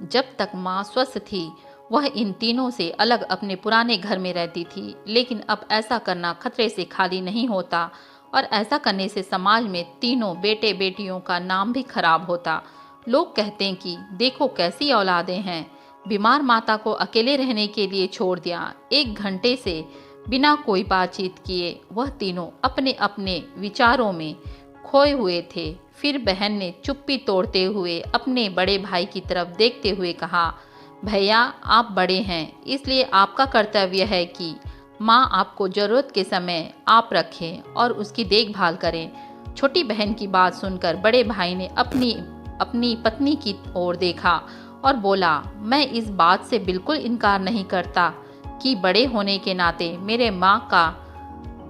जब तक माँ स्वस्थ थी वह इन तीनों से अलग अपने पुराने घर में रहती थी, लेकिन अब ऐसा करना खतरे से खाली नहीं होता और ऐसा करने से समाज में तीनों बेटे बेटियों का नाम भी खराब होता। लोग कहते हैं कि देखो कैसी औलादें हैं, बीमार माता को अकेले रहने के लिए छोड़ दिया। 1 घंटे से बिना कोई बातचीत किए वह तीनों अपने अपने विचारों में खोए हुए थे। फिर बहन ने चुप्पी तोड़ते हुए अपने बड़े भाई की तरफ देखते हुए कहा, भैया आप बड़े हैं, इसलिए आपका कर्तव्य है कि माँ आपको ज़रूरत के समय आप रखें और उसकी देखभाल करें। छोटी बहन की बात सुनकर बड़े भाई ने अपनी पत्नी की ओर देखा और बोला, मैं इस बात से बिल्कुल इनकार नहीं करता कि बड़े होने के नाते मेरे माँ का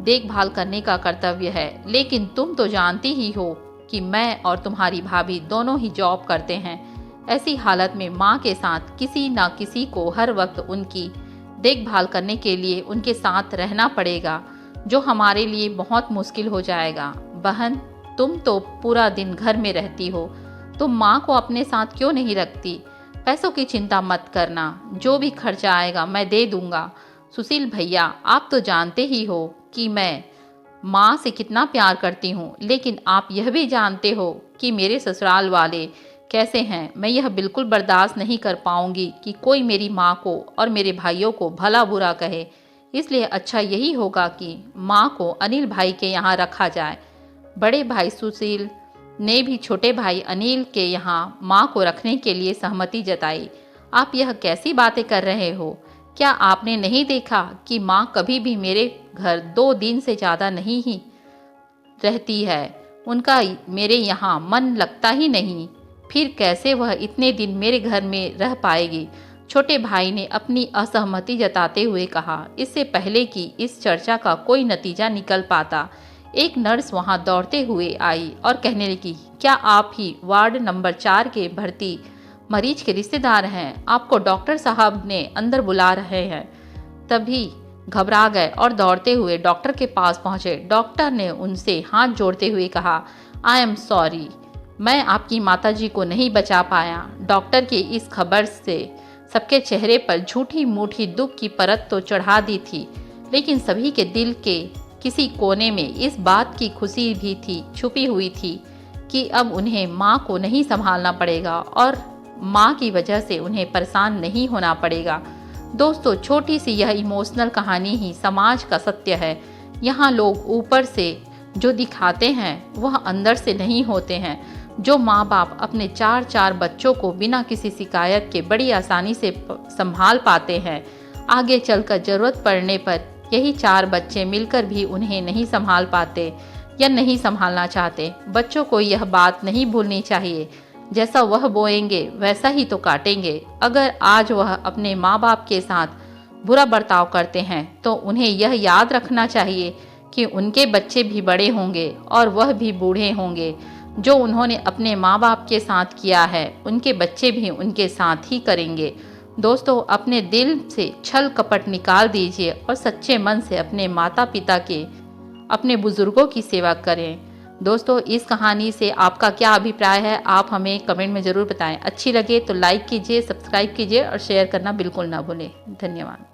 देखभाल करने का कर्तव्य है, लेकिन तुम तो जानती ही हो कि मैं और तुम्हारी भाभी दोनों ही जॉब करते हैं। ऐसी हालत में माँ के साथ किसी न किसी को हर वक्त उनकी देखभाल करने के लिए उनके साथ रहना पड़ेगा, जो हमारे लिए बहुत मुश्किल हो जाएगा। बहन, तुम तो पूरा दिन घर में रहती हो, तुम माँ को अपने साथ क्यों नहीं रखती? पैसों की चिंता मत करना, जो भी खर्चा आएगा मैं दे दूंगा। सुशील भैया, आप तो जानते ही हो कि मैं माँ से कितना प्यार करती हूँ, लेकिन आप यह भी जानते हो कि मेरे ससुराल वाले कैसे हैं। मैं यह बिल्कुल बर्दाश्त नहीं कर पाऊंगी कि कोई मेरी माँ को और मेरे भाइयों को भला बुरा कहे, इसलिए अच्छा यही होगा कि माँ को अनिल भाई के यहाँ रखा जाए। बड़े भाई सुशील ने भी छोटे भाई अनिल के यहाँ माँ को रखने के लिए सहमति जताई। आप यह कैसी बातें कर रहे हो? क्या आपने नहीं देखा कि माँ कभी भी मेरे घर 2 दिन से ज़्यादा नहीं ही रहती है? उनका मेरे यहाँ मन लगता ही नहीं, फिर कैसे वह इतने दिन मेरे घर में रह पाएगी? छोटे भाई ने अपनी असहमति जताते हुए कहा। इससे पहले कि इस चर्चा का कोई नतीजा निकल पाता, एक नर्स वहां दौड़ते हुए आई और कहने लगी, क्या आप ही वार्ड नंबर 4 के भर्ती मरीज के रिश्तेदार हैं? आपको डॉक्टर साहब ने अंदर बुला रहे हैं। तभी घबरा गए और दौड़ते हुए डॉक्टर के पास पहुंचे। डॉक्टर ने उनसे हाथ जोड़ते हुए कहा, आई एम सॉरी, मैं आपकी माताजी को नहीं बचा पाया। डॉक्टर की इस खबर से सबके चेहरे पर झूठी मूठी दुख की परत तो चढ़ा दी थी, लेकिन सभी के दिल के किसी कोने में इस बात की खुशी भी थी, छुपी हुई थी कि अब उन्हें माँ को नहीं संभालना पड़ेगा और माँ की वजह से उन्हें परेशान नहीं होना पड़ेगा। दोस्तों, छोटी सी यह इमोशनल कहानी ही समाज का सत्य है। यहाँ लोग ऊपर से जो दिखाते हैं वह अंदर से नहीं होते हैं। जो माँ बाप अपने 4-4 बच्चों को बिना किसी शिकायत के बड़ी आसानी से संभाल पाते हैं, आगे चलकर ज़रूरत पड़ने पर यही 4 बच्चे मिलकर भी उन्हें नहीं संभाल पाते या नहीं संभालना चाहते। बच्चों को यह बात नहीं भूलनी चाहिए, जैसा वह बोएंगे वैसा ही तो काटेंगे। अगर आज वह अपने माँ बाप के साथ बुरा बर्ताव करते हैं तो उन्हें यह याद रखना चाहिए कि उनके बच्चे भी बड़े होंगे और वह भी बूढ़े होंगे। जो उन्होंने अपने माँ बाप के साथ किया है उनके बच्चे भी उनके साथ ही करेंगे। दोस्तों, अपने दिल से छल कपट निकाल दीजिए और सच्चे मन से अपने माता पिता के, अपने बुजुर्गों की सेवा करें। दोस्तों, इस कहानी से आपका क्या अभिप्राय है आप हमें कमेंट में ज़रूर बताएं। अच्छी लगे तो लाइक कीजिए, सब्सक्राइब कीजिए और शेयर करना बिल्कुल ना भूलें। धन्यवाद।